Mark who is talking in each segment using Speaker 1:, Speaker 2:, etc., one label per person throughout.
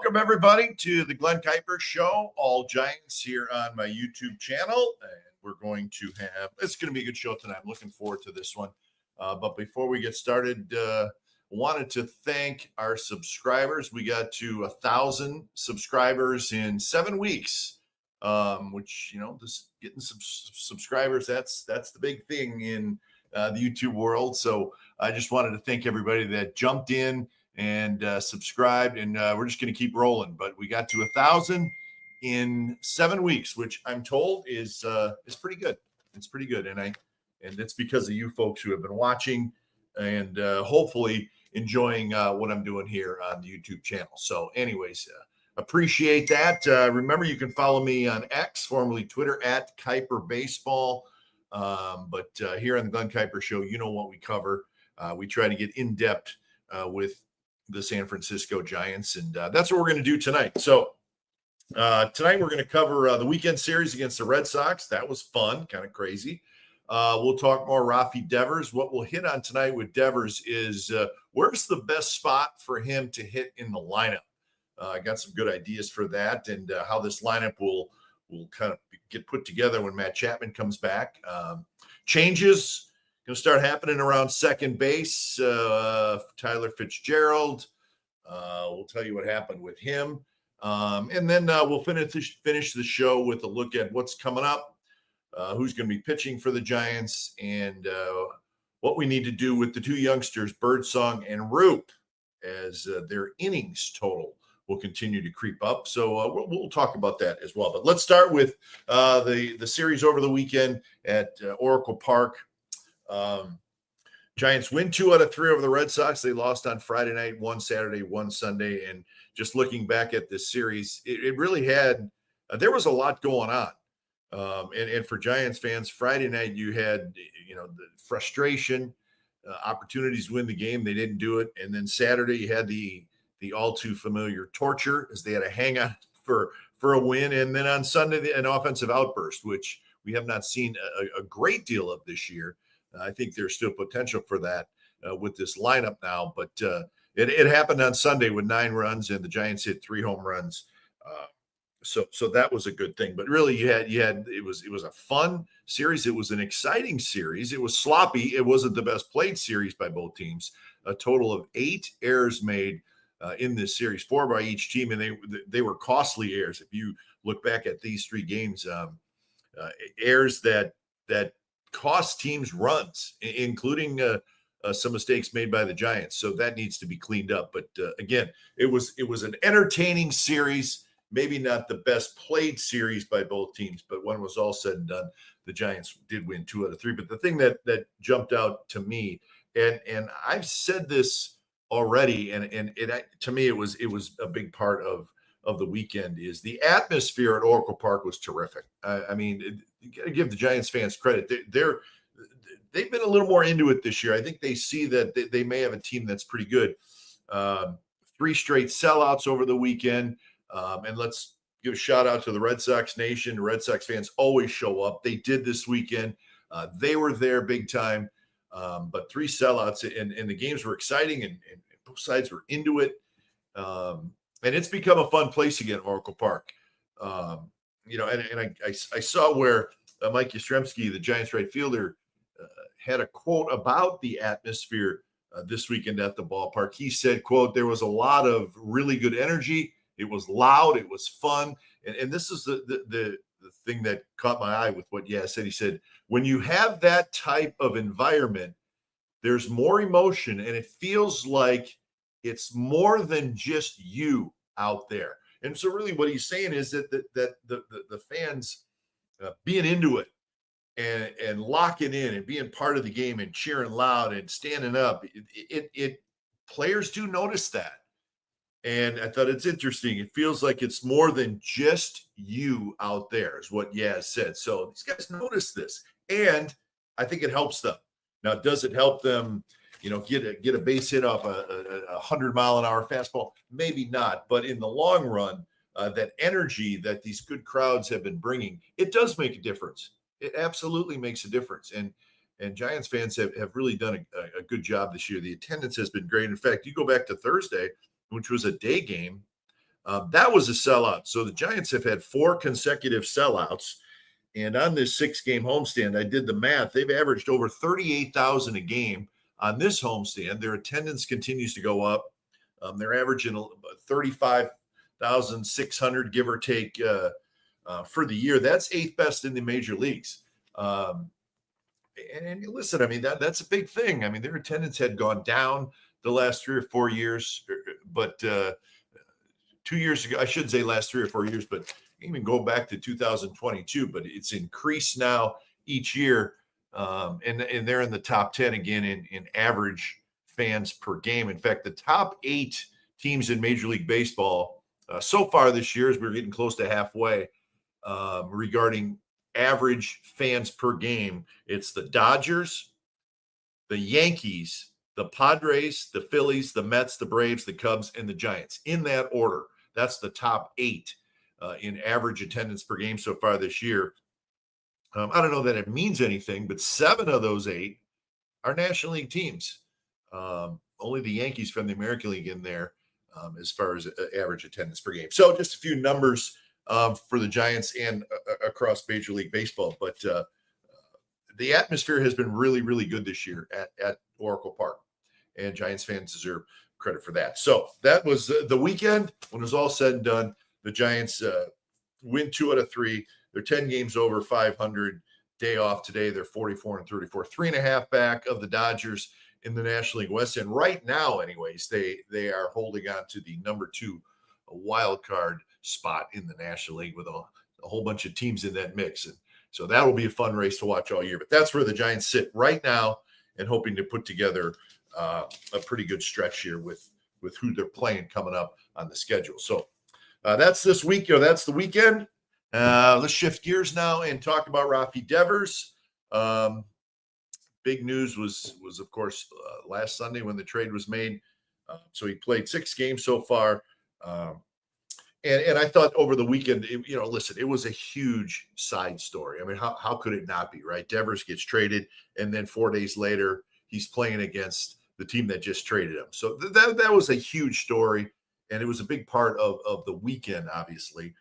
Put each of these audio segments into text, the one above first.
Speaker 1: Welcome, everybody, to the Glen Kuiper Show, All Giants, here on my YouTube channel. And we're going to have, it's going to be a good show tonight. I'm looking forward to this one. But before we get started, wanted to thank our subscribers. We got to 1,000 subscribers in 7 weeks, which, just getting some subscribers, that's the big thing in the YouTube world. So I just wanted to thank everybody that jumped in and subscribed, and we're just going to keep rolling. But we got to 1,000 in 7 weeks, which I'm told is pretty good. It's pretty good, and it's because of you folks who have been watching and hopefully enjoying what I'm doing here on the YouTube channel. So, anyways, appreciate that. Remember, you can follow me on X, formerly Twitter, at Kuiper Baseball. But here on the Glen Kuiper Show, you know what we cover. We try to get in depth with the San Francisco Giants, and that's what we're going to do tonight. So tonight we're going to cover the weekend series against the Red Sox. That was fun, kind of crazy. We'll talk more Rafael Devers. What we'll hit on tonight with Devers is where's the best spot for him to hit in the lineup. I got some good ideas for that, and how this lineup will kind of get put together when Matt Chapman comes back. Changes going to start happening around second base. Tyler Fitzgerald. We'll tell you what happened with him. And then we'll finish the show with a look at what's coming up, who's going to be pitching for the Giants, and what we need to do with the two youngsters, Birdsong and Roop, as their innings total will continue to creep up. So we'll talk about that as well. But let's start with the series over the weekend at Oracle Park. Giants win 2 out of 3 over the Red Sox. They lost on Friday night, 1 Saturday, 1 Sunday. And just looking back at this series, it really had there was a lot going on. And for Giants fans, Friday night you had the frustration, opportunities to win the game. They didn't do it. And then Saturday you had the all too familiar torture, as they had to hang on for a win. And then on Sunday, an offensive outburst, which we have not seen a great deal of this year. I think there's still potential for that with this lineup now, but it happened on Sunday with 9 runs, and the Giants hit 3 home runs. So that was a good thing. But really, it was a fun series. It was an exciting series. It was sloppy. It wasn't the best played series by both teams. A total of 8 errors made in this series, 4 by each team, and they were costly errors. If you look back at these 3 games, errors that cost teams runs, including some mistakes made by the Giants. So that needs to be cleaned up. But again, it was an entertaining series, maybe not the best played series by both teams, but when it was all said and done, the Giants did win 2 out of 3. But the thing that jumped out to me, and I've said this already, and to me it was a big part of the weekend, is the atmosphere at Oracle Park was terrific. I mean, you got to give the Giants fans credit. They've been a little more into it this year. I think they see that they may have a team that's pretty good. 3 straight sellouts over the weekend. And let's give a shout out to the Red Sox Nation. Red Sox fans always show up. They did this weekend. They were there big time. But 3 sellouts, and the games were exciting, and both sides were into it. And it's become a fun place again, Oracle Park. And I saw where Mike Yastrzemski, the Giants right fielder, had a quote about the atmosphere this weekend at the ballpark. He said, quote, "There was a lot of really good energy. It was loud. It was fun." And this is the thing that caught my eye with what Yaz said. He said, when you have that type of environment, there's more emotion, and it feels like it's more than just you out there. And so really what he's saying is that the fans being into it and locking in and being part of the game and cheering loud and standing up, it players do notice that. And I thought it's interesting. It feels like it's more than just you out there, is what Yaz said. So these guys notice this, and I think it helps them. Now, does it help them, get a base hit off a 100-mile-an-hour fastball? Maybe not. But in the long run, that energy that these good crowds have been bringing, it does make a difference. It absolutely makes a difference. And Giants fans have really done a good job this year. The attendance has been great. In fact, you go back to Thursday, which was a day game, That was a sellout. So the Giants have had 4 consecutive sellouts. And on this 6-game homestand, I did the math. They've averaged over 38,000 a game on this homestand. Their attendance continues to go up. They're averaging 35,600, give or take, for the year. That's 8th best in the major leagues. And listen, I mean, that's a big thing. I mean, their attendance had gone down the last 3 or 4 years, but 2 years ago, I shouldn't say last 3 or 4 years, but even go back to 2022, but it's increased now each year. And they're in the top 10 again in average fans per game. In fact, the top 8 teams in Major League Baseball so far this year, as we're getting close to halfway, regarding average fans per game, it's the Dodgers, the Yankees, the Padres, the Phillies, the Mets, the Braves, the Cubs, and the Giants. In that order, that's the top 8 in average attendance per game so far this year. I don't know that it means anything, but 7 of those 8 are National League teams. Only the Yankees from the American League in there as far as average attendance per game. So just a few numbers for the Giants and across Major League Baseball. But the atmosphere has been really, really good this year at Oracle Park, and Giants fans deserve credit for that. So that was the weekend. When it was all said and done, the Giants win 2 out of 3. They're 10 games over 500. Day off today. They're 44-34, 3.5 back of the Dodgers in the National League West. And right now, anyways, they are holding on to the number 2 wild card spot in the National League with a whole bunch of teams in that mix. And so that will be a fun race to watch all year. But that's where the Giants sit right now, and hoping to put together a pretty good stretch here with who they're playing coming up on the schedule. So that's this week, or that's the weekend. Let's shift gears now and talk about Rafael Devers. Big news was of course last Sunday when the trade was made. So he played 6 games so far. And I thought over the weekend, listen, it was a huge side story. I mean, how could it not be, right? Devers gets traded, and then 4 days later, he's playing against the team that just traded him. So that was a huge story, and it was a big part of the weekend, obviously.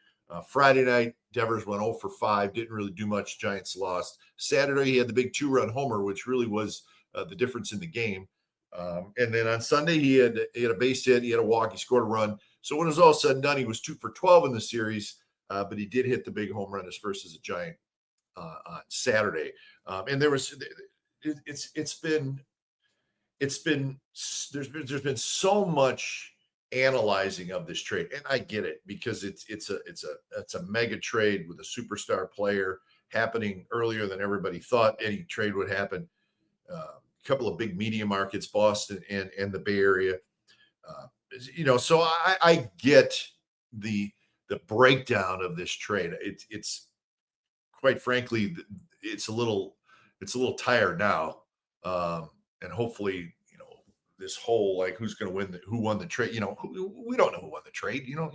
Speaker 1: Friday night, Devers went 0 for 5, didn't really do much. Giants lost. Saturday, he had the big 2-run homer, which really was the difference in the game. And then on Sunday, he had a base hit, he had a walk, he scored a run. So when it was all said and done, he was 2 for 12 in the series, but he did hit the big home run, his first as a Giant on Saturday. And there's been so much analyzing of this trade, and I get it because it's a mega trade with a superstar player happening earlier than everybody thought any trade would happen. A couple of big media markets, Boston and the Bay Area. So I get the breakdown of this trade. It's quite frankly, it's a little tired now, and hopefully, this whole like who's going to win, who won the trade. We don't know who won the trade. You don't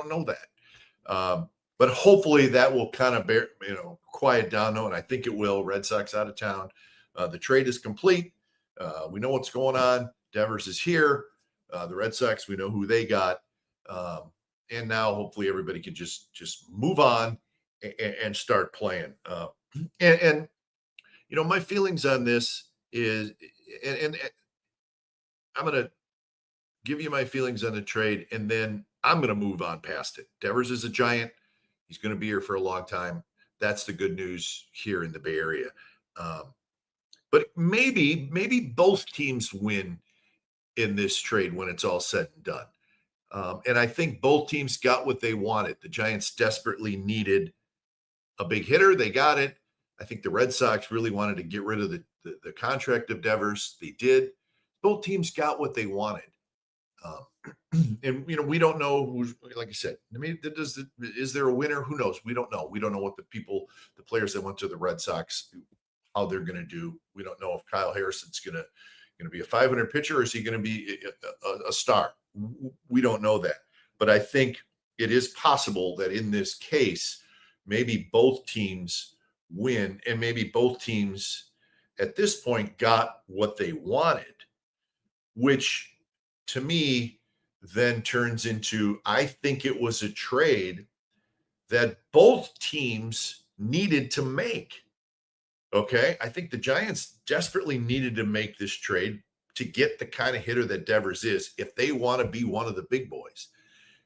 Speaker 1: know that. But hopefully that will kind of quiet down though, and I think it will. Red Sox out of town. The trade is complete. We know what's going on. Devers is here. The Red Sox, we know who they got. And now hopefully everybody can just move on and start playing. And my feelings on this is, and I'm going to give you my feelings on the trade, and then I'm going to move on past it. Devers is a Giant. He's going to be here for a long time. That's the good news here in the Bay Area. But maybe both teams win in this trade when it's all said and done. And I think both teams got what they wanted. The Giants desperately needed a big hitter. They got it. I think the Red Sox really wanted to get rid of the contract of Devers. They did. Both teams got what they wanted. And, we don't know who's, like I said, I mean, is there a winner? Who knows? We don't know. We don't know what the players that went to the Red Sox, how they're going to do. We don't know if Kyle Harrison's going to be a 500 pitcher, or is he going to be a star? We don't know that. But I think it is possible that in this case, maybe both teams win, and maybe both teams at this point got what they wanted, which to me, then turns into, I think it was a trade that both teams needed to make. Okay. I think the Giants desperately needed to make this trade to get the kind of hitter that Devers is if they want to be one of the big boys.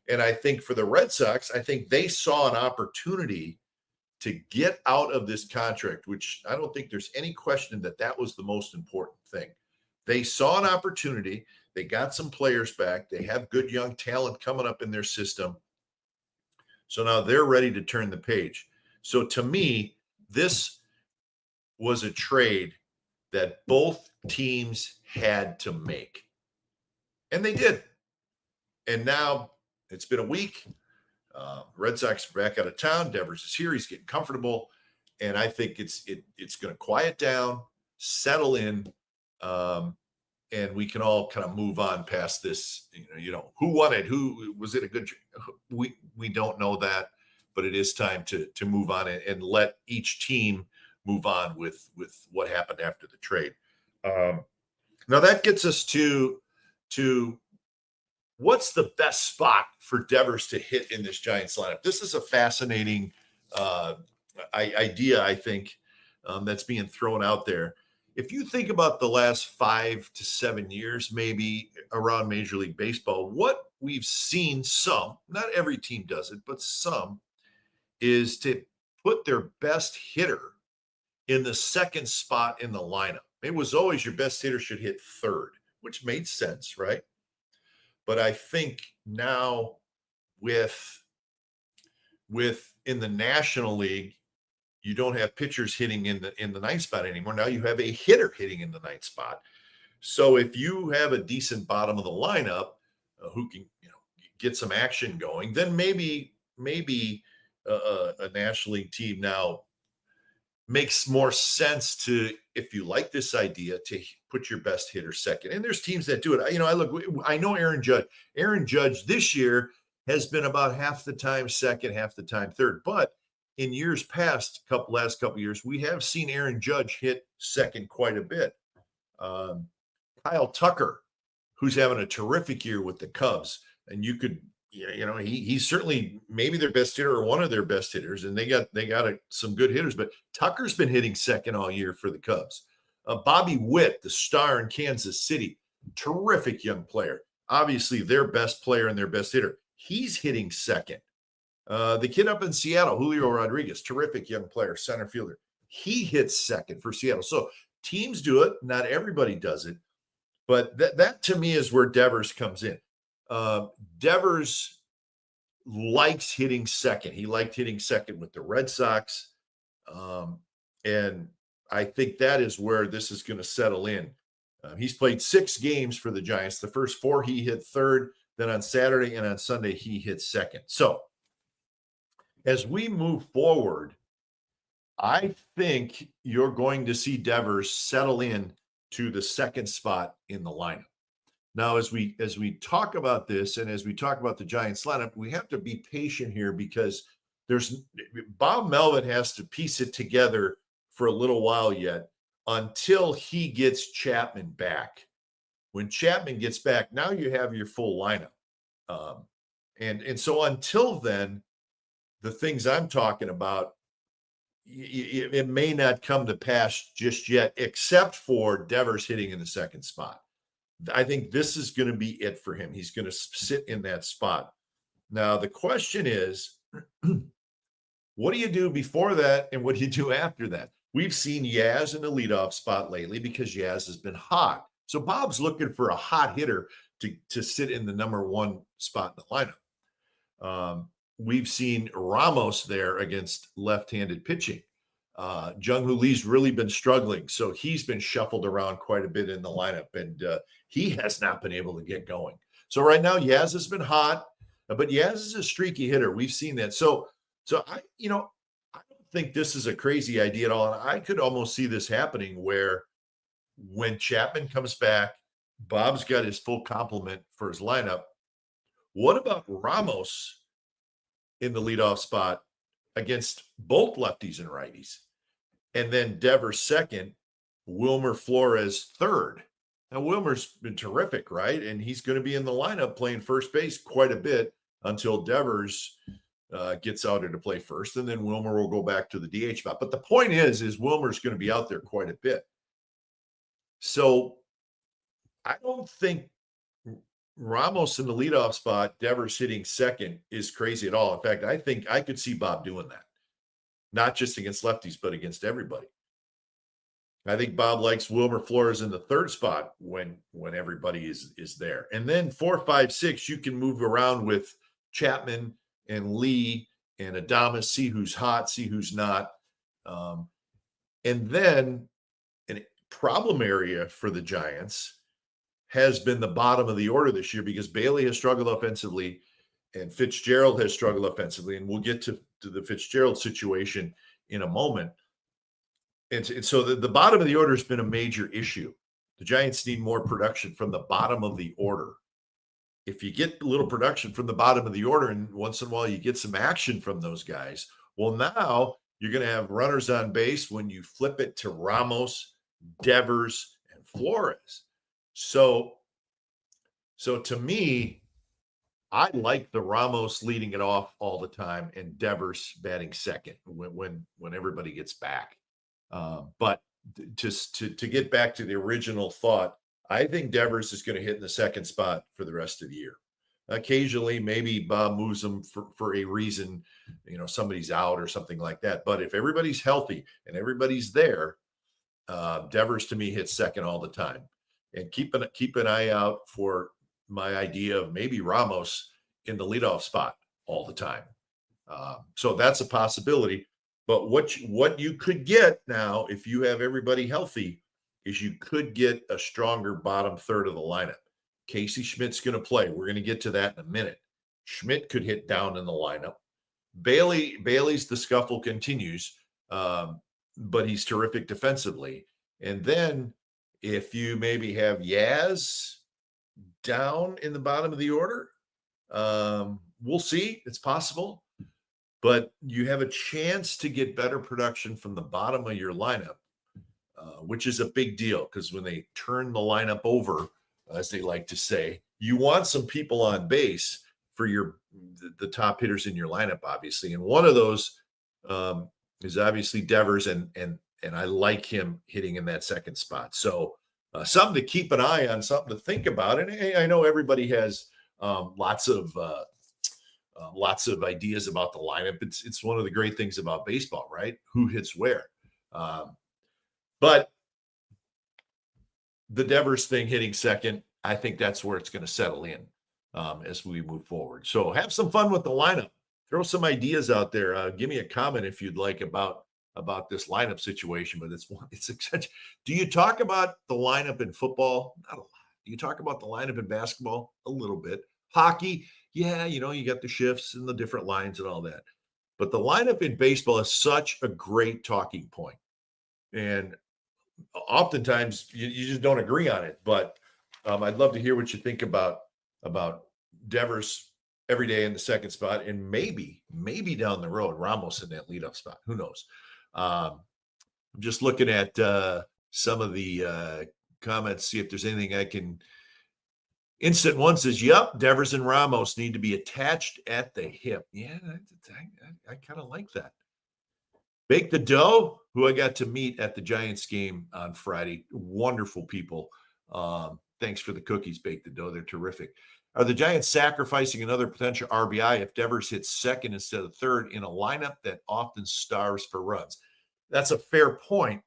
Speaker 1: And I think for the Red Sox, I think they saw an opportunity to get out of this contract, which I don't think there's any question that that was the most important thing. They saw an opportunity. They got some players back. They have good young talent coming up in their system. So now they're ready to turn the page. So to me, this was a trade that both teams had to make. And they did. And now it's been a week. Red Sox are back out of town. Devers is here. He's getting comfortable. And I think it's going to quiet down, settle in, and we can all kind of move on past this. Who won it? Who was it? A good? We don't know that, but it is time to move on and let each team move on with what happened after the trade. Now that gets us to what's the best spot for Devers to hit in this Giants lineup? This is a fascinating idea, I think, that's being thrown out there. If you think about the last 5 to 7 years, maybe around Major League Baseball, what we've seen not every team does it, but some, is to put their best hitter in the second spot in the lineup. It was always your best hitter should hit third, which made sense, right? But I think now with in the National League, you don't have pitchers hitting in the ninth spot anymore. Now you have a hitter hitting in the ninth spot. So if you have a decent bottom of the lineup who can get some action going, then maybe a National League team now makes more sense to, if you like this idea, to put your best hitter second. And there's teams that do it. I know Aaron Judge. Aaron Judge this year has been about half the time second, half the time third. But in years past, last couple years, we have seen Aaron Judge hit second quite a bit. Kyle Tucker, who's having a terrific year with the Cubs, and you could, he's certainly maybe their best hitter or one of their best hitters, and they got some good hitters. But Tucker's been hitting second all year for the Cubs. Bobby Witt, the star in Kansas City, terrific young player. Obviously, their best player and their best hitter. He's hitting second. The kid up in Seattle, Julio Rodriguez, terrific young player, center fielder. He hits second for Seattle. So teams do it. Not everybody does it. But that to me is where Devers comes in. Devers likes hitting second. He liked hitting second with the Red Sox. And I think that is where this is going to settle in. He's played 6 games for the Giants. The first 4 he hit third. Then on Saturday and on Sunday, he hit second. So as we move forward, I think you're going to see Devers settle in to the second spot in the lineup. Now, as we talk about this and as we talk about the Giants lineup, we have to be patient here because Bob Melvin has to piece it together for a little while yet until he gets Chapman back. When Chapman gets back, now you have your full lineup. And so until then, the things I'm talking about, it may not come to pass just yet, except for Devers hitting in the second spot. I think this is going to be it for him. He's going to sit in that spot. Now, the question is, what do you do before that and what do you do after that? We've seen Yaz in the leadoff spot lately because Yaz has been hot. So Bob's looking for a hot hitter to sit in the number 1 spot in the lineup. We've seen Ramos there against left-handed pitching. Jung-Hoo Lee's really been struggling, so he's been shuffled around quite a bit in the lineup, and he has not been able to get going. So right now, Yaz has been hot, but Yaz is a streaky hitter. We've seen that. So I don't think this is a crazy idea at all, and I could almost see this happening where when Chapman comes back, Bob's got his full complement for his lineup. What about Ramos in the leadoff spot against both lefties and righties? And then Devers second, Wilmer Flores third. Now, Wilmer's been terrific, right? And he's going to be in the lineup playing first base quite a bit until Devers gets out there to play first, and then Wilmer will go back to the DH spot. But the point is Wilmer's going to be out there quite a bit. So I don't think Ramos in the leadoff spot, Devers hitting second, is crazy at all. In fact, I think I could see Bob doing that, not just against lefties, but against everybody. I think Bob likes Wilmer Flores in the third spot when everybody is there. And then 4, 5, 6, you can move around with Chapman and Lee and Adames, see who's hot, see who's not. And then a problem area for the Giants has been the bottom of the order this year because Bailey has struggled offensively and Fitzgerald has struggled offensively. And we'll get to the Fitzgerald situation in a moment. And so the bottom of the order has been a major issue. The Giants need more production from the bottom of the order. If you get a little production from the bottom of the order and once in a while you get some action from those guys, well, now you're going to have runners on base when you flip it to Ramos, Devers, and Flores. So to me, I like the Ramos leading it off all the time and Devers batting second when everybody gets back. But just to get back to the original thought, I think Devers is going to hit in the second spot for the rest of the year. Occasionally, maybe Bob moves him for a reason, somebody's out or something like that. But if everybody's healthy and everybody's there, Devers to me hits second all the time. And keep an eye out for my idea of maybe Ramos in the leadoff spot all the time. So that's a possibility. But what you could get now, if you have everybody healthy, is you could get a stronger bottom third of the lineup. Casey Schmidt's going to play. We're going to get to that in a minute. Schmidt could hit down in the lineup. Bailey's the scuffle continues, but he's terrific defensively. And then if you maybe have Yaz down in the bottom of the order, we'll see. It's possible. But you have a chance to get better production from the bottom of your lineup, which is a big deal because when they turn the lineup over, as they like to say, you want some people on base for the top hitters in your lineup, obviously. And one of those is obviously Devers, and I like him hitting in that second spot. So something to keep an eye on, something to think about. And I know everybody has lots of ideas about the lineup. It's one of the great things about baseball, right? Who hits where. But the Devers thing hitting second, I think that's where it's going to settle in as we move forward. So have some fun with the lineup. Throw some ideas out there. Give me a comment if you'd like about this lineup situation. But it's such. Do you talk about the lineup in football? Not a lot. Do you talk about the lineup in basketball? A little bit. Hockey, yeah, you got the shifts and the different lines and all that. But the lineup in baseball is such a great talking point. And oftentimes you just don't agree on it. But I'd love to hear what you think about Devers every day in the second spot, and maybe down the road, Ramos in that leadoff spot. Who knows? I'm just looking at some of the comments, see if there's anything I can. Instant One says, yep, Devers and Ramos need to be attached at the hip. Yeah, I kind of like that. Bake the Dough, who I got to meet at the Giants game on Friday. Wonderful people. Thanks for the cookies, Bake the Dough. They're terrific. Are the Giants sacrificing another potential RBI if Devers hits second instead of third in a lineup that often starves for runs? That's a fair point.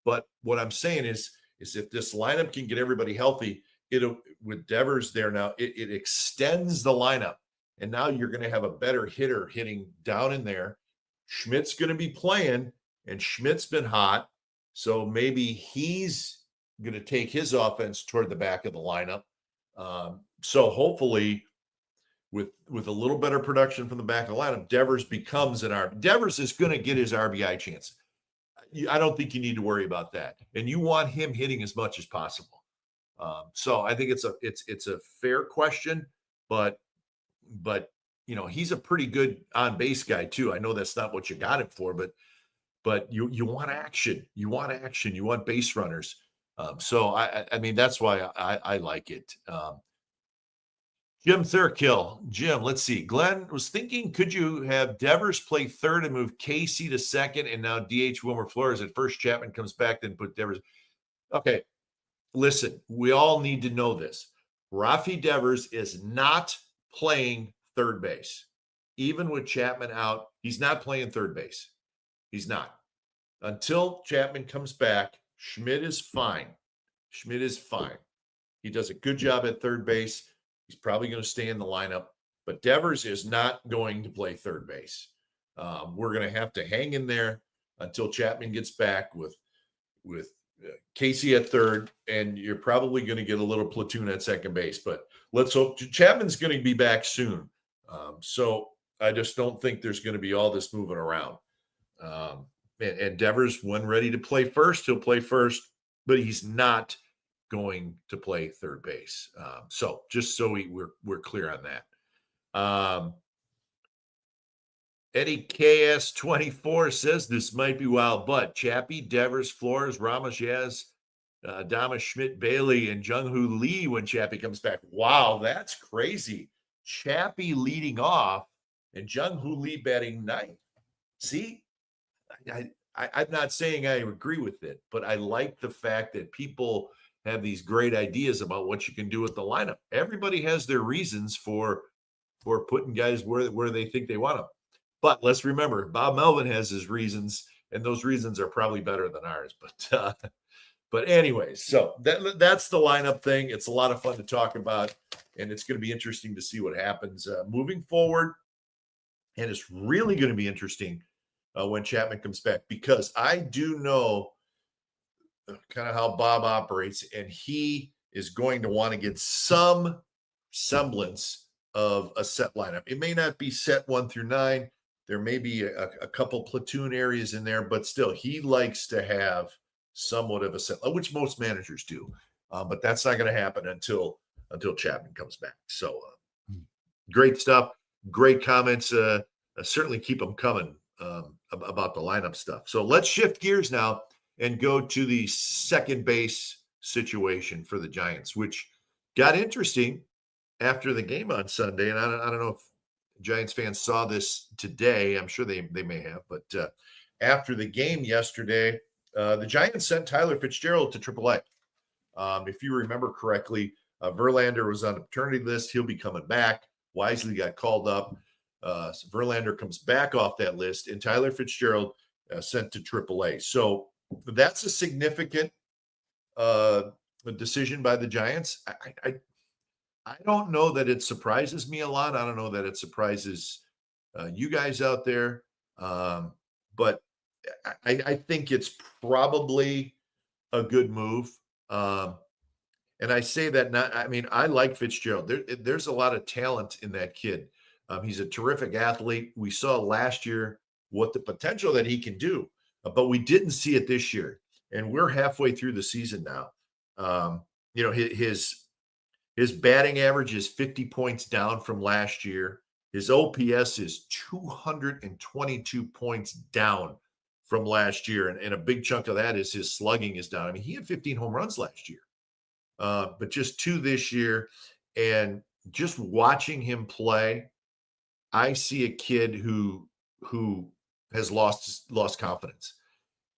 Speaker 1: But what I'm saying is if this lineup can get everybody healthy, with Devers there now, it extends the lineup. And now you're going to have a better hitter hitting down in there. Schmidt's going to be playing, and Schmidt's been hot. So maybe he's going to take his offense toward the back of the lineup. So hopefully with a little better production from the back of the lineup, Devers becomes Devers is going to get his RBI chance. I don't think you need to worry about that. And you want him hitting as much as possible. So I think it's a fair question, but he's a pretty good on base guy too. I know that's not what you got him for, but you want action. You want action. You want base runners. So I mean, that's why I like it. Jim Thurkill. Jim, let's see. Glenn was thinking, could you have Devers play third and move Casey to second and now DH Wilmer Flores at first? Chapman comes back, then put Devers. Okay, listen, we all need to know this. Rafi Devers is not playing third base. Even with Chapman out, he's not playing third base. He's not. Until Chapman comes back, Schmidt is fine. Schmidt is fine. He does a good job at third base. He's probably going to stay in the lineup, but Devers is not going to play third base. We're going to have to hang in there until Chapman gets back with Casey at third, and you're probably going to get a little platoon at second base. But let's hope Chapman's going to be back soon. So I just don't think there's going to be all this moving around. And Devers, when ready to play first, he'll play first, but he's not going to play third base. So just so we're clear on that. Eddie KS24 says this might be wild, but Chappie, Devers, Flores, Ramos, Yaz, Dama, Schmidt, Bailey, and Jung-Hoo Lee when Chappie comes back. Wow, that's crazy. Chappie leading off and Jung-Hoo Lee batting ninth. See, I'm not saying I agree with it, but I like the fact that people have these great ideas about what you can do with the lineup. Everybody has their reasons for putting guys where they think they want them. But let's remember, Bob Melvin has his reasons, and those reasons are probably better than ours. But anyways, so that's the lineup thing. It's a lot of fun to talk about, and it's going to be interesting to see what happens moving forward. And it's really going to be interesting when Chapman comes back, because I do know kind of how Bob operates, and he is going to want to get some semblance of a set lineup. It may not be set 1 through 9. There may be a couple platoon areas in there, but still, he likes to have somewhat of a set, which most managers do. But that's not going to happen until Chapman comes back. So great stuff, great comments. Certainly keep them coming about the lineup stuff. So let's shift gears now and go to the second base situation for the Giants, which got interesting after the game on Sunday. And I don't know if Giants fans saw this today. I'm sure they may have. But after the game yesterday, the Giants sent Tyler Fitzgerald to AAA. If you remember correctly, Verlander was on the paternity list. He'll be coming back. Wisely got called up. So Verlander comes back off that list, and Tyler Fitzgerald sent to AAA. So that's a significant decision by the Giants. I don't know that it surprises me a lot. I don't know that it surprises you guys out there. But I think it's probably a good move. And I say that I like Fitzgerald. There's a lot of talent in that kid. He's a terrific athlete. We saw last year what the potential that he can do, but we didn't see it this year. And we're halfway through the season now. His batting average is 50 points down from last year. His OPS is 222 points down from last year. And a big chunk of that is his slugging is down. I mean, he had 15 home runs last year, but just 2 this year. And just watching him play, I see a kid who has lost confidence.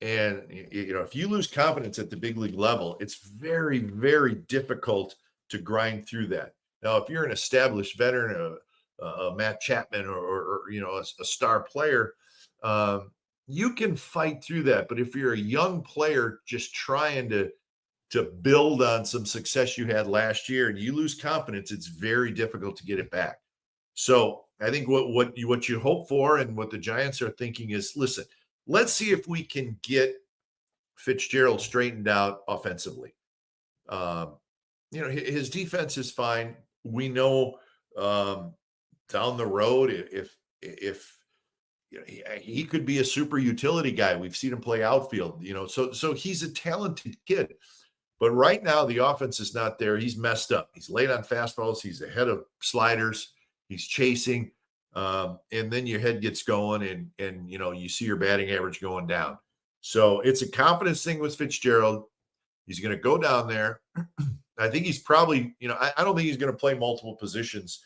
Speaker 1: And, if you lose confidence at the big league level, it's very, very difficult to grind through that. Now, if you're an established veteran, a Matt Chapman or a star player, you can fight through that. But if you're a young player just trying to build on some success you had last year and you lose confidence, it's very difficult to get it back. So I think what you hope for and what the Giants are thinking is, listen, let's see if we can get Fitzgerald straightened out offensively. His defense is fine. We know down the road if he could be a super utility guy. We've seen him play outfield, so he's a talented kid. But right now the offense is not there. He's messed up. He's late on fastballs. He's ahead of sliders. He's chasing. And then your head gets going and you see your batting average going down. So it's a confidence thing with Fitzgerald. He's going to go down there. I think he's probably, I don't think he's going to play multiple positions.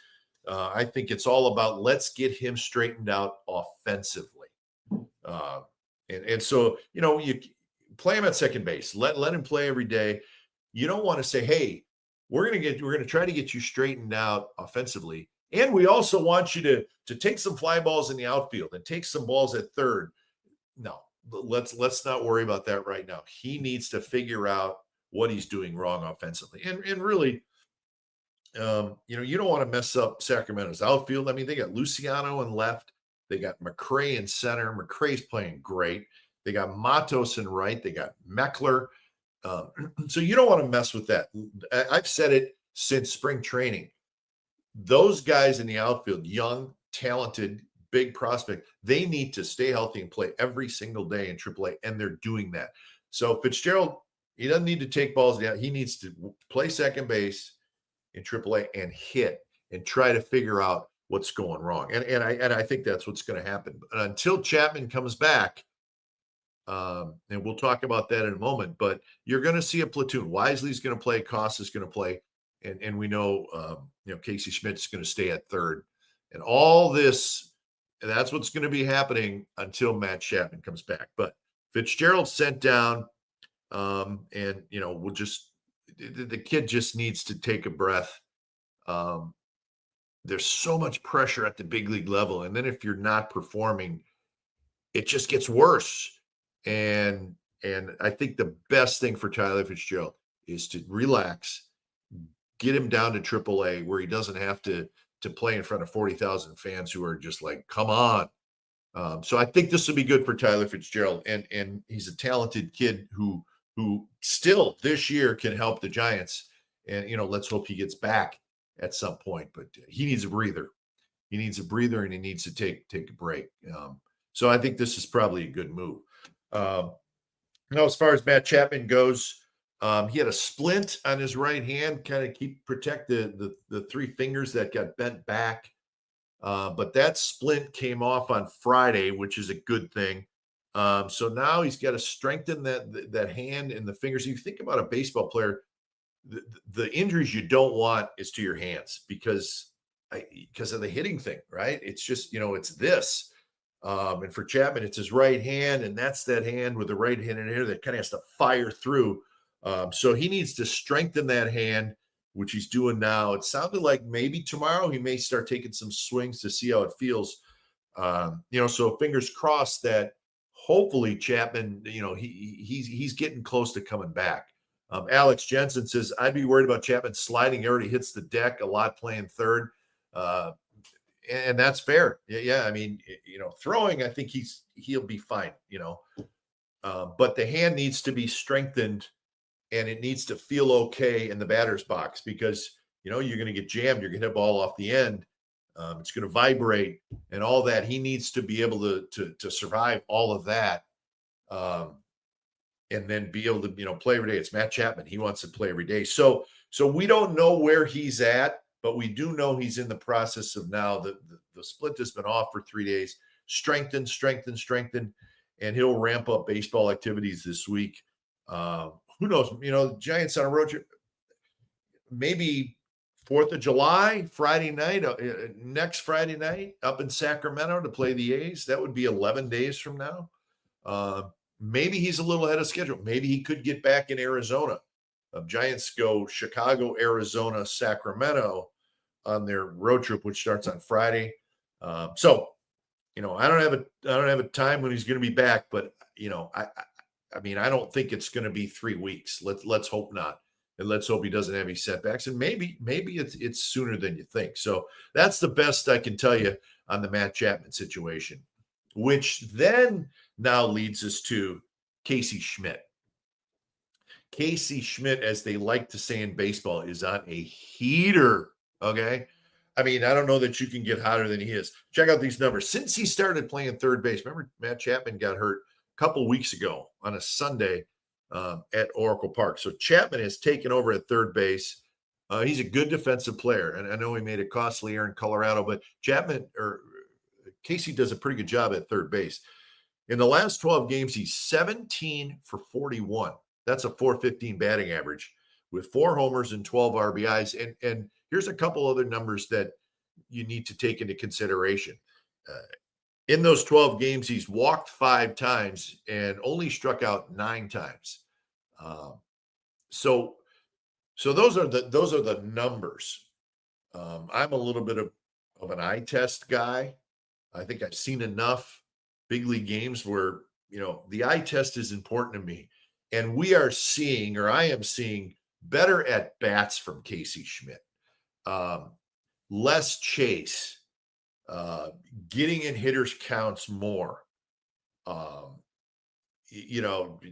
Speaker 1: I think it's all about let's get him straightened out offensively. And so, you play him at second base. Let him play every day. You don't want to say, hey, we're going to try to get you straightened out offensively. And we also want you to take some fly balls in the outfield and take some balls at third. No, let's not worry about that right now. He needs to figure out what he's doing wrong offensively. And really, you don't want to mess up Sacramento's outfield. I mean, they got Luciano in left. They got McRae in center. McRae's playing great. They got Matos in right. They got Meckler. So you don't want to mess with that. I've said it since spring training. Those guys in the outfield, young, talented, big prospect, they need to stay healthy and play every single day in AAA, and they're doing that. So Fitzgerald, he doesn't need to take balls down. He needs to play second base in AAA and hit and try to figure out what's going wrong. And I think that's what's going to happen. But until Chapman comes back, and we'll talk about that in a moment, but you're going to see a platoon. Wisely's going to play, Costa's going to play, and we know Casey Schmidt's going to stay at third. And all this, that's what's going to be happening until Matt Chapman comes back. But Fitzgerald sent down, and we'll just the kid just needs to take a breath. There's so much pressure at the big league level, and then if you're not performing, it just gets worse. And I think the best thing for Tyler Fitzgerald is to relax, get him down to AAA where he doesn't have to play in front of 40,000 fans who are just like, come on. So I think this will be good for Tyler Fitzgerald, and he's a talented kid who still this year can help the Giants. And let's hope he gets back at some point. But he needs a breather. He needs a breather, and he needs to take a break. So I think this is probably a good move. As far as Matt Chapman goes, he had a splint on his right hand, kind of protect the three fingers that got bent back. But that splint came off on Friday, which is a good thing. So now he's got to strengthen that hand and the fingers. If you think about a baseball player, the injuries you don't want is to your hands because of the hitting thing, right? It's just, it's this. And for Chapman, it's his right hand, and that's that hand with the right hand in here that kind of has to fire through. So he needs to strengthen that hand, which he's doing now. It sounded like maybe tomorrow he may start taking some swings to see how it feels. So fingers crossed that hopefully Chapman, he's getting close to coming back. Alex Jensen says, I'd be worried about Chapman sliding. He already hits the deck a lot playing third. And that's fair. Yeah. I mean, throwing, I think he'll be fine, but the hand needs to be strengthened and it needs to feel okay in the batter's box because, you're going to get jammed. You're going to hit a ball off the end. It's going to vibrate and all that. He needs to be able to survive all of that. And then be able to, play every day. It's Matt Chapman. He wants to play every day. So we don't know where he's at, but we do know he's in the process of now the splint has been off for 3 days, strengthen, and he'll ramp up baseball activities this week. Who knows? The Giants on a road trip, maybe 4th of July, Friday night, next Friday night up in Sacramento to play the A's. That would be 11 days from now. Maybe he's a little ahead of schedule. Maybe he could get back in Arizona. Giants go Chicago, Arizona, Sacramento on their road trip, which starts on Friday. So I don't have a time when he's going to be back, but I mean, I don't think it's going to be 3 weeks. Let's hope not, and let's hope he doesn't have any setbacks. And maybe it's sooner than you think. So that's the best I can tell you on the Matt Chapman situation, which then now leads us to Casey Schmidt. Casey Schmidt, as they like to say in baseball, is on a heater. Okay. I mean, I don't know that you can get hotter than he is. Check out these numbers. Since he started playing third base, remember Matt Chapman got hurt a couple weeks ago on a Sunday at Oracle Park. So Chapman has taken over at third base. He's a good defensive player. And I know he made a costly error in Colorado, but Casey does a pretty good job at third base. In the last 12 games, he's 17 for 41. That's a 415 batting average with 4 homers and 12 RBIs. And here's a couple other numbers that you need to take into consideration. In those 12 games, he's walked 5 times and only struck out 9 times. So those are the numbers. I'm a little bit of an eye test guy. I think I've seen enough big league games where, the eye test is important to me. And we are seeing, or I am seeing, better at bats from Casey Schmidt. Less chase, getting in hitters counts more.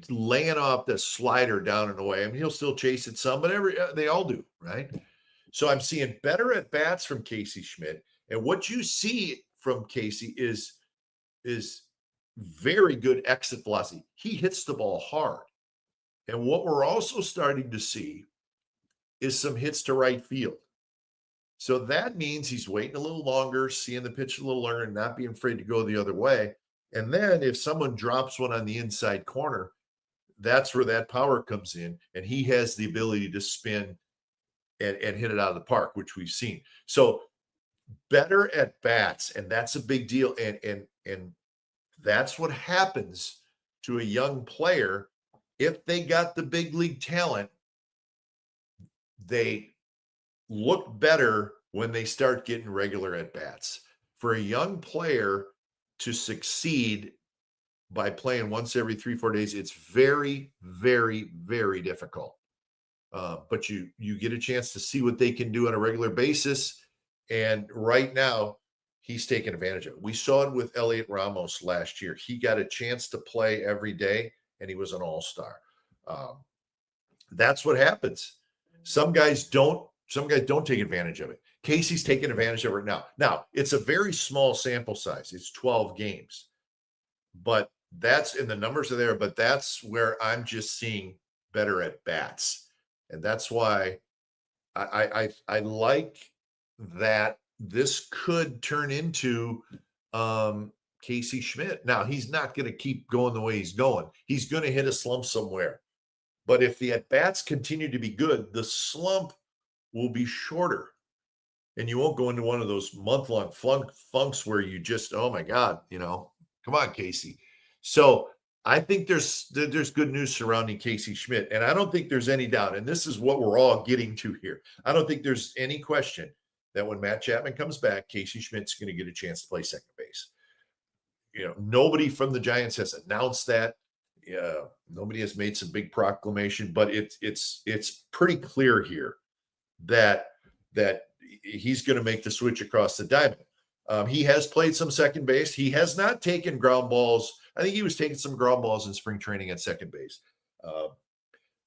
Speaker 1: Laying off the slider down and away. I mean, he'll still chase it some, but they all do, right? So I'm seeing better at bats from Casey Schmidt. And what you see from Casey is very good exit velocity. He hits the ball hard. And what we're also starting to see is some hits to right field. So that means he's waiting a little longer, seeing the pitch a little longer, and not being afraid to go the other way. And then if someone drops one on the inside corner, that's where that power comes in, and he has the ability to spin and hit it out of the park, which we've seen. So better at bats, and that's a big deal. And that's what happens to a young player. If they got the big league talent, they look better when they start getting regular at bats. For a young player to succeed by playing once every 3-4 days, it's very, very, very difficult. But you get a chance to see what they can do on a regular basis. And right now, he's taking advantage of it. We saw it with Elliot Ramos last year. He got a chance to play every day, and he was an all-star. That's what happens. Some guys don't take advantage of it. Casey's taking advantage of it now. Now, it's a very small sample size. It's 12 games. But that's, and the numbers are there, but that's where I'm just seeing better at bats. And that's why I like that this could turn into Casey Schmidt. Now, he's not going to keep going the way he's going. He's going to hit a slump somewhere. But if the at-bats continue to be good, the slump will be shorter. And you won't go into one of those month-long funks where you just, oh my God, come on, Casey. So I think there's good news surrounding Casey Schmidt. And I don't think there's any doubt. And this is what we're all getting to here. I don't think there's any question that when Matt Chapman comes back, Casey Schmidt's going to get a chance to play second base. Nobody from the Giants has announced that. Nobody has made some big proclamation, but it's pretty clear here that he's going to make the switch across the diamond. He has played some second base. He has not taken ground balls. I think he was taking some ground balls in spring training at second base.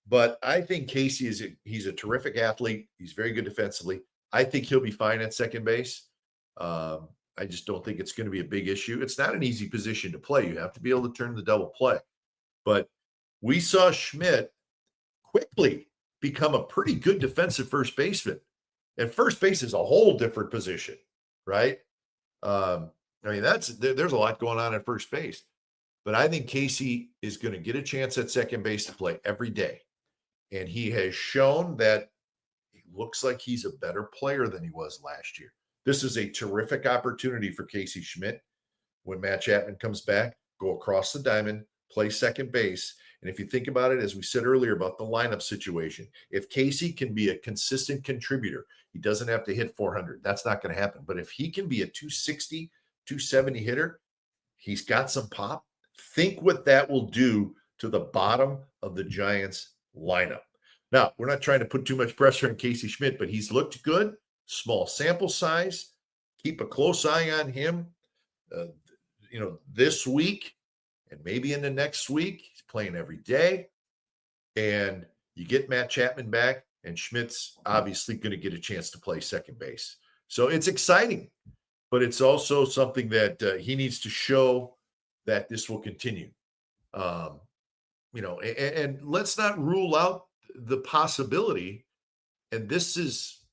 Speaker 1: But I think Casey he's a terrific athlete. He's very good defensively. I think he'll be fine at second base. I just don't think it's going to be a big issue. It's not an easy position to play. You have to be able to turn the double play. But we saw Schmidt quickly become a pretty good defensive first baseman. And first base is a whole different position, right? There's a lot going on at first base. But I think Casey is going to get a chance at second base to play every day. And he has shown that he looks like he's a better player than he was last year. This is a terrific opportunity for Casey Schmidt. When Matt Chapman comes back, go across the diamond, play second base. And if you think about it, as we said earlier about the lineup situation, if Casey can be a consistent contributor, he doesn't have to hit 400. That's not going to happen. But if he can be a 260, 270 hitter, he's got some pop. Think what that will do to the bottom of the Giants lineup. Now, we're not trying to put too much pressure on Casey Schmidt, but he's looked good. Small sample size. Keep a close eye on him. This week and maybe in the next week. He's playing every day. And you get Matt Chapman back, and Schmidt's obviously going to get a chance to play second base. So it's exciting, but it's also something that he needs to show that this will continue. And let's not rule out the possibility. And this is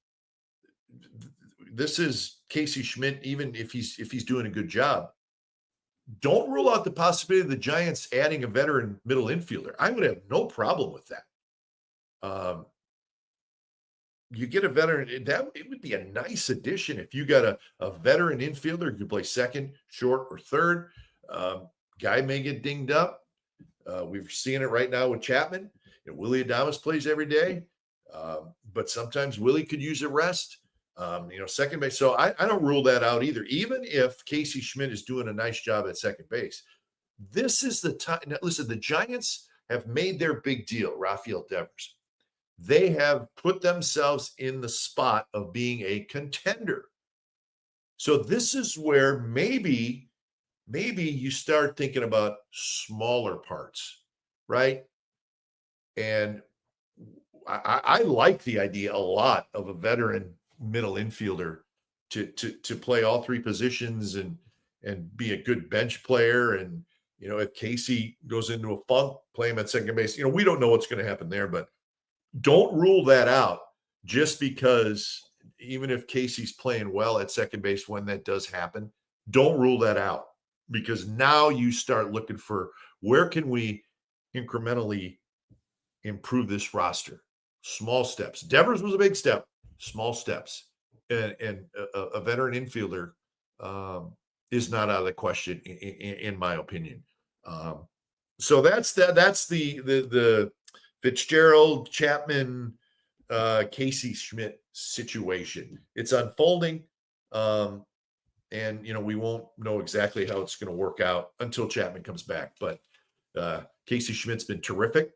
Speaker 1: Casey Schmidt, even if he's doing a good job, don't rule out the possibility of the Giants adding a veteran middle infielder. I would have no problem with that. You get a veteran, that it would be a nice addition if you got a veteran infielder who can play second, short, or third. Guy may get dinged up. We're seeing it right now with Chapman. Willie Adames plays every day, but sometimes Willie could use a rest. Second base. So I don't rule that out either. Even if Casey Schmidt is doing a nice job at second base, this is the time. Now, listen, the Giants have made their big deal, Rafael Devers. They have put themselves in the spot of being a contender. So this is where maybe you start thinking about smaller parts, right? And I like the idea a lot of a veteran middle infielder to play all three positions and be a good bench player. And if Casey goes into a funk, play him at second base. We don't know what's going to happen there, but don't rule that out just because even if Casey's playing well at second base when that does happen, don't rule that out, because now you start looking for where can we incrementally improve this roster. Small steps. Devers was a big step. Small steps. And a veteran infielder is not out of the question in my opinion. So that's the Fitzgerald, Chapman, Casey Schmidt situation. It's unfolding. And we won't know exactly how it's going to work out until Chapman comes back. But Casey Schmidt's been terrific.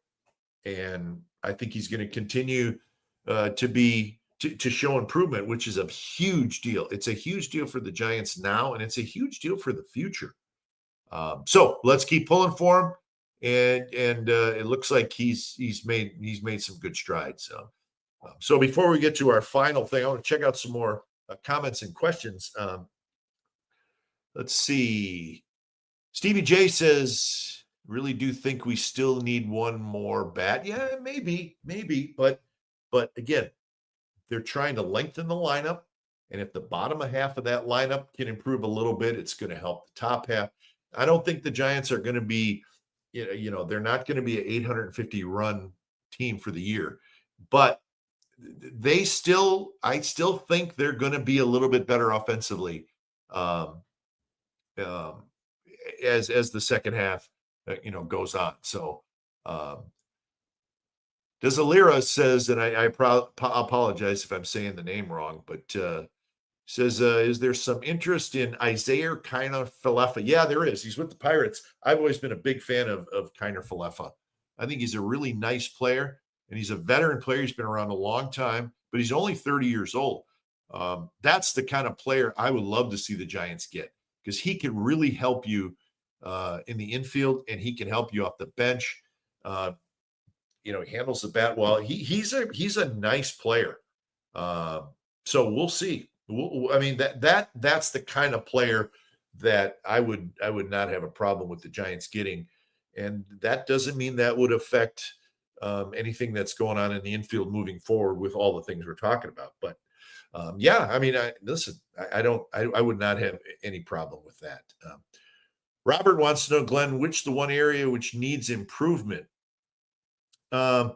Speaker 1: And I think he's going to continue to show improvement, which is a huge deal. It's a huge deal for the Giants now, and it's a huge deal for the future. So let's keep pulling for him. And it looks like he's made some good strides. So before we get to our final thing, I want to check out some more comments and questions. Let's see. Stevie J says, really do think we still need one more bat. Yeah, maybe, but again, they're trying to lengthen the lineup, and if the bottom half of that lineup can improve a little bit, it's going to help the top half. I don't think the Giants are going to be, they're not going to be an 850 run team for the year, but I still think they're going to be a little bit better offensively as the second half goes on. So Desalira says, and I apologize if I'm saying the name wrong, but says, is there some interest in Isaiah Kiner-Falefa? Yeah, there is. He's with the Pirates. I've always been a big fan of Kiner-Falefa. I think he's a really nice player, and he's a veteran player. He's been around a long time, but he's only 30 years old. That's the kind of player I would love to see the Giants get, because he can really help you in the infield, and he can help you off the bench. He handles the bat well. He's a nice player. So we'll see. That's the kind of player that I would not have a problem with the Giants getting, and that doesn't mean that would affect anything that's going on in the infield moving forward with all the things we're talking about. But I would not have any problem with that. Robert wants to know, Glenn, which the one area which needs improvement. We're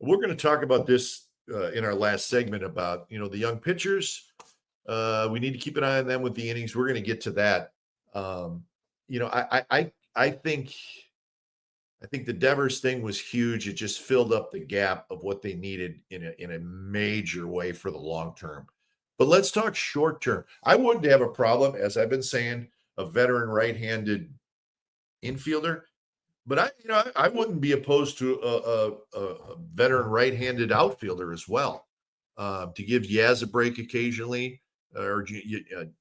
Speaker 1: going to talk about this in our last segment about the young pitchers. We need to keep an eye on them with the innings. We're going to get to that. I think the Devers thing was huge. It just filled up the gap of what they needed in a major way for the long term. But let's talk short term. I wouldn't have a problem, as I've been saying, a veteran right-handed infielder. But I wouldn't be opposed to a veteran right-handed outfielder as well, to give Yaz a break occasionally, or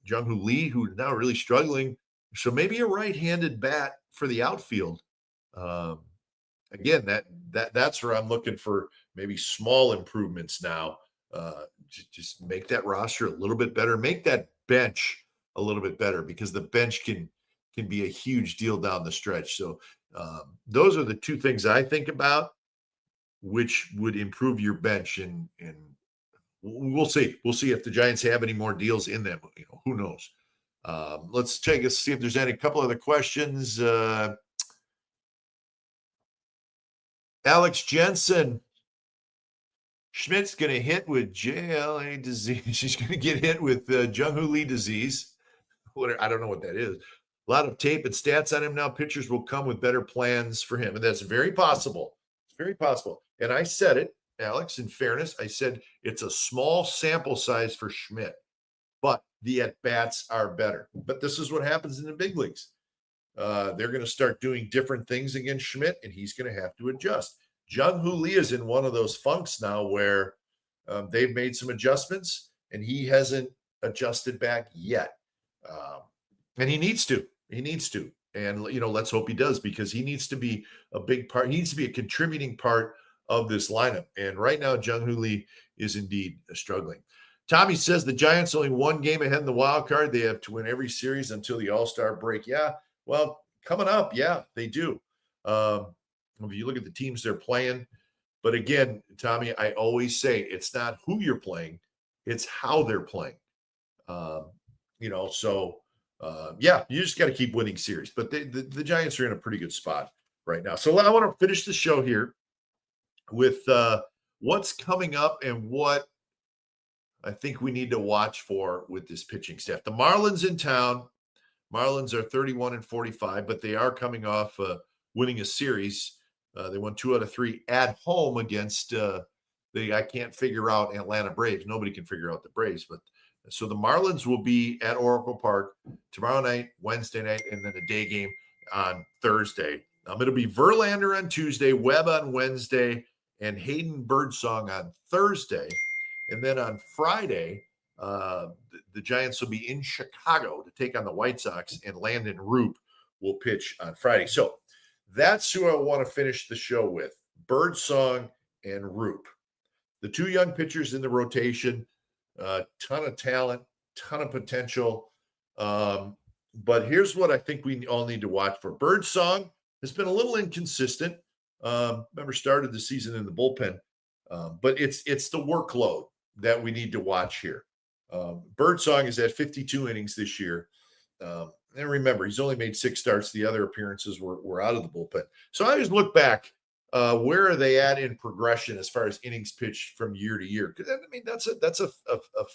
Speaker 1: Jung-Hoo Lee, who's now really struggling. So maybe a right-handed bat for the outfield. Again, that's where I'm looking for maybe small improvements now. Just make that roster a little bit better, make that bench a little bit better, because the bench can be a huge deal down the stretch. So those are the two things I think about, which would improve your bench, and we'll see. We'll see if the Giants have any more deals in them. Who knows? Let's see if there's any couple other questions. Alex Jensen. Schmidt's going to hit with JLA disease. She's going to get hit with Jung-Hoo Lee disease. I don't know what that is. A lot of tape and stats on him now. Pitchers will come with better plans for him. And that's very possible. It's very possible. And I said it, Alex, in fairness, I said it's a small sample size for Schmidt, but the at-bats are better. But this is what happens in the big leagues. They're going to start doing different things against Schmidt, and he's going to have to adjust. Jung-Hoo Lee is in one of those funks now where they've made some adjustments, and he hasn't adjusted back yet. And he needs to. He needs to. And, let's hope he does, because he needs to be a big part. He needs to be a contributing part of this lineup. And right now, Jung-Hoo Lee is indeed struggling. Tommy says the Giants only one game ahead in the wild card. They have to win every series until the All-Star break. Yeah, well, coming up, yeah, they do. If you look at the teams they're playing. But again, Tommy, I always say it's not who you're playing, it's how they're playing. Yeah, you just got to keep winning series. But the Giants are in a pretty good spot right now. So I want to finish the show here with what's coming up and what I think we need to watch for with this pitching staff. The Marlins in town. Marlins are 31-45, but they are coming off winning a series. They won 2 out of 3 at home against I can't figure out Atlanta Braves. Nobody can figure out the Braves. But so the Marlins will be at Oracle Park tomorrow night, Wednesday night, and then a day game on Thursday. It'll be Verlander on Tuesday, Webb on Wednesday, and Hayden Birdsong on Thursday. And then on Friday, the Giants will be in Chicago to take on the White Sox, and Landon Roop will pitch on Friday. So that's who I want to finish the show with, Birdsong and Roop. The 2 young pitchers in the rotation, ton of talent, ton of potential. But here's what I think we all need to watch for. Birdsong has been a little inconsistent. Remember, started the season in the bullpen. But it's the workload that we need to watch here. Birdsong is at 52 innings this year. And remember, he's only made 6 starts. The other appearances were out of the bullpen. So I just look back, where are they at in progression as far as innings pitched from year to year? Because I mean, that's a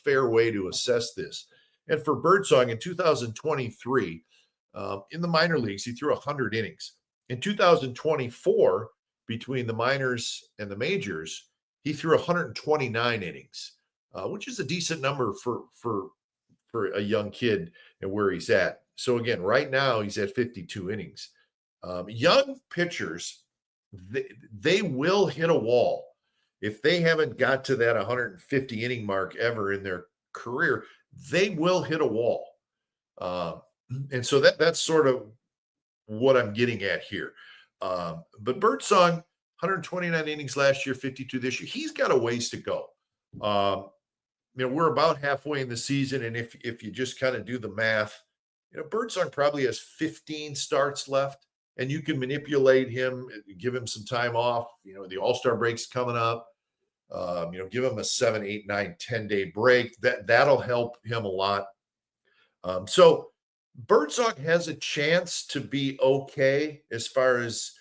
Speaker 1: fair way to assess this. And for Birdsong in 2023, in the minor leagues, he threw 100 innings. In 2024, between the minors and the majors, he threw 129 innings, which is a decent number for a young kid and where he's at. So again, right now he's at 52 innings. Young pitchers, they will hit a wall. If they haven't got to that 150 inning mark ever in their career, they will hit a wall. And so that's sort of what I'm getting at here. But Birdsong, 129 innings last year, 52 this year. He's got a ways to go. We're about halfway in the season, and if you just kind of do the math, Birdsong probably has 15 starts left, and you can manipulate him, give him some time off. The All-Star break's coming up. Give him a 7, 8, 9, 10-day break. That'll help him a lot. So Birdsong has a chance to be okay as far as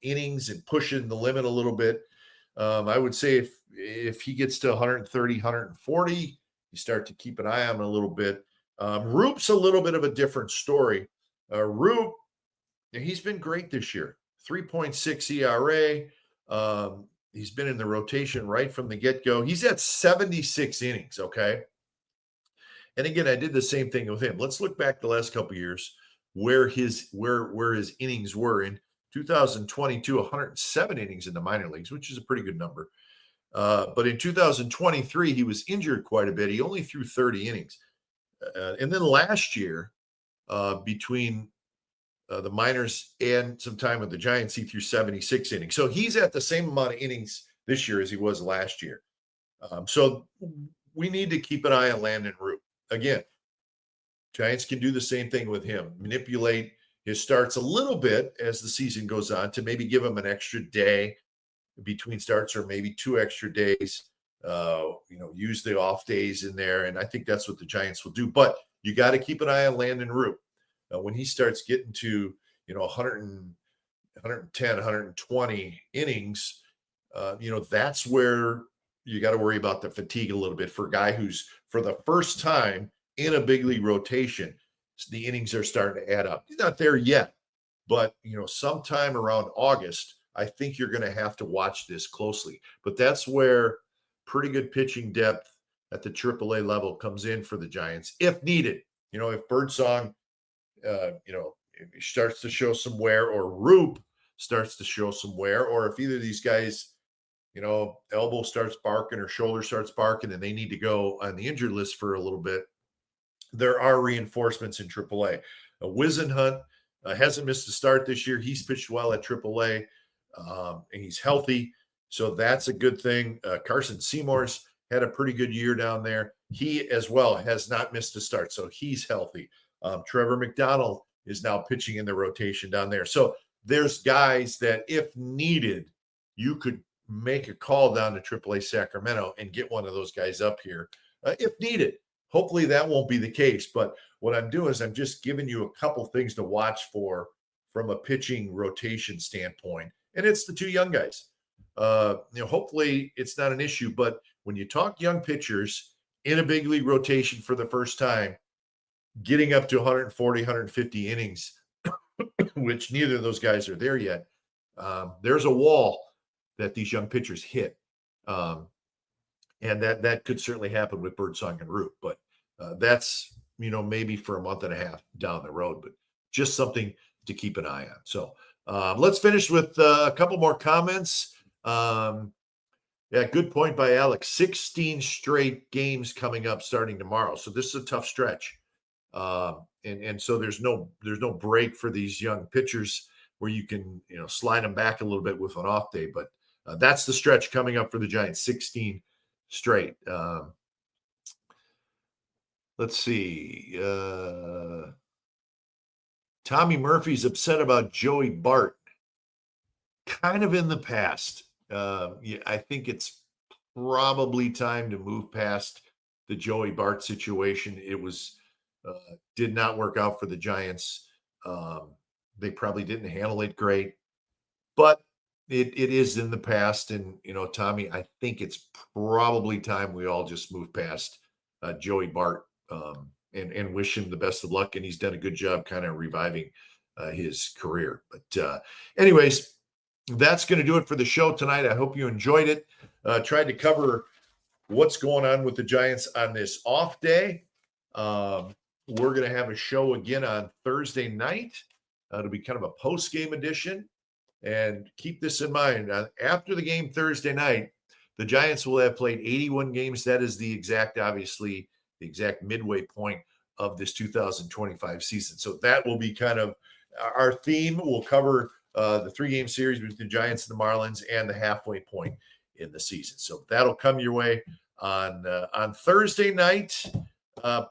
Speaker 1: innings and pushing the limit a little bit. I would say if he gets to 130, 140, you start to keep an eye on him a little bit. Roop's a little bit of a different story. Roop, he's been great this year. 3.6 ERA. He's been in the rotation right from the get-go. He's at 76 innings, okay? And again, I did the same thing with him. Let's look back the last couple of years where his innings were. In 2022, 107 innings in the minor leagues, which is a pretty good number. But in 2023, he was injured quite a bit. He only threw 30 innings. And then last year, between the minors and some time with the Giants, he threw 76 innings. So he's at the same amount of innings this year as he was last year. So we need to keep an eye on Landon Roop. Again, Giants can do the same thing with him, manipulate his starts a little bit as the season goes on to maybe give him an extra day between starts or maybe 2 extra days, use the off days in there. And I think that's what the Giants will do. But you got to keep an eye on Landon Root. When he starts getting to 110, 120 innings, that's where you got to worry about the fatigue a little bit for a guy who's for the first time in a big league rotation. The innings are starting to add up. He's not there yet, but sometime around August, I think you're going to have to watch this closely. But that's where pretty good pitching depth at the AAA level comes in for the Giants if needed. If Birdsong, starts to show some wear, or Roop starts to show some wear, or if either of these guys, elbow starts barking or shoulder starts barking and they need to go on the injured list for a little bit, there are reinforcements in AAA. Wisenhunt hasn't missed a start this year. He's pitched well at AAA, and he's healthy, so that's a good thing. Carson Seymour's had a pretty good year down there. He as well has not missed a start, so he's healthy. Trevor McDonald is now pitching in the rotation down there. So there's guys that, if needed, you could make a call down to AAA Sacramento and get one of those guys up here if needed. Hopefully that won't be the case. But what I'm doing is I'm just giving you a couple things to watch for from a pitching rotation standpoint. And it's the two young guys. Hopefully it's not an issue. But when you talk young pitchers in a big league rotation for the first time, getting up to 140, 150 innings, which neither of those guys are there yet, there's a wall that these young pitchers hit. And that could certainly happen with Birdsong and Root. But that's, maybe for a month and a half down the road, but just something to keep an eye on. So let's finish with a couple more comments. Good point by Alex. 16 straight games coming up starting tomorrow. So this is a tough stretch. And so there's no break for these young pitchers where you can, slide them back a little bit with an off day. But that's the stretch coming up for the Giants, 16 straight. Let's see. Tommy Murphy's upset about Joey Bart. Kind of in the past. I think it's probably time to move past the Joey Bart situation. It was did not work out for the Giants. They probably didn't handle it great, but it is in the past. And, Tommy, I think it's probably time we all just move past Joey Bart and wish him the best of luck. And he's done a good job kind of reviving his career. But anyways, that's going to do it for the show tonight. I hope you enjoyed it. Tried to cover what's going on with the Giants on this off day. We're going to have a show again on Thursday night. It'll be kind of a post-game edition. And keep this in mind. After the game Thursday night, the Giants will have played 81 games. That is the exact midway point of this 2025 season. So that will be kind of our theme. We'll cover the 3-game series between the Giants and the Marlins and the halfway point in the season. So that'll come your way on Thursday night,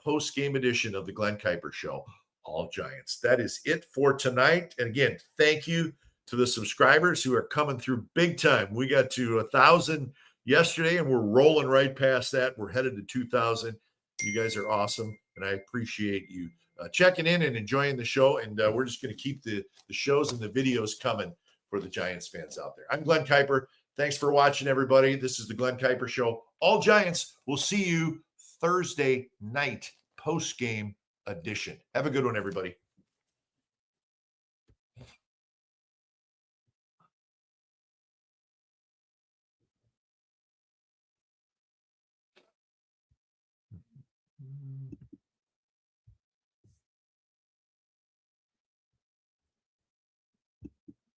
Speaker 1: post-game edition of the Glen Kuiper Show, All Giants. That is it for tonight. And again, thank you to the subscribers who are coming through big time. We got to 1,000 yesterday, and we're rolling right past that. We're headed to 2,000. You guys are awesome, and I appreciate you checking in and enjoying the show. And we're just going to keep the shows and the videos coming for the Giants fans out there. I'm Glen Kuiper. Thanks for watching, everybody. This is the Glen Kuiper Show, All Giants. We'll see you Thursday night, post-game edition. Have a good one, everybody.